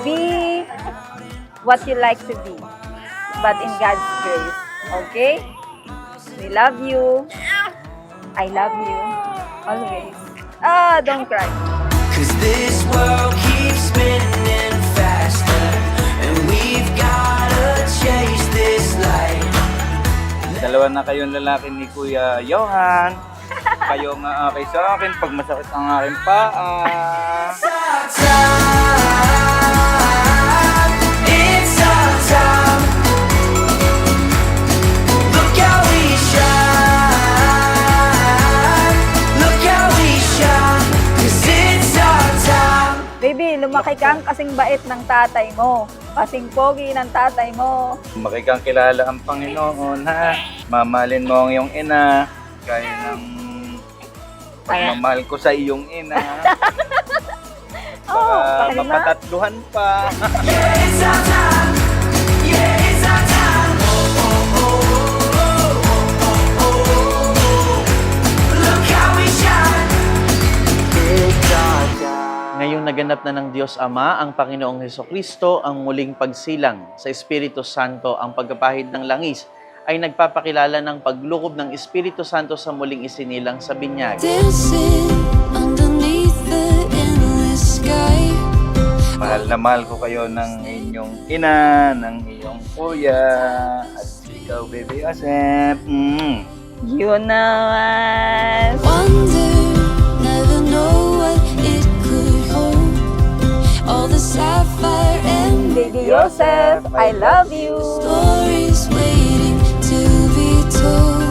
Be what you like to be, but in God's grace. Okay? We love you. I love you. Always. Don't cry. 'Cause this world keeps spinning faster, and we've gotta chase this light. Dalawa na kayong lalaki ni Kuya Johan. Kayo nga okay sa akin pag masakit ang aking paa. It's our time. Look how we shine. Look how we shine. 'Cause it's our time. Baby, lumaki kang kasing bait ng tatay mo. Kasing pogi ng tatay mo. Makikang kilala ang Panginoon, ha? Mamalin mo ang iyong ina. Gaya ng pagmamahal ko sa iyong ina. Baka pakilala. mapatatluhan pa. Yeah, it's our time. Yeah, it's our time. Look how we shine. It's our time. Ngayong naganap na ng Diyos Ama, ang Panginoong Hesukristo, ang muling pagsilang sa Espiritu Santo, ang pagkapahid ng langis, ay nagpapakilala ng paglukob ng Espiritu Santo sa muling isinilang sa binyag. Dancing underneath the endless sky. Mahal na mahal ko kayo ng inyong ina, ng iyong kuya, at ikaw, Baby Joseph. Yun naman. Wonder, never know what it could hold. All the sapphire and Baby Joseph, I love you. stories waiting to be told.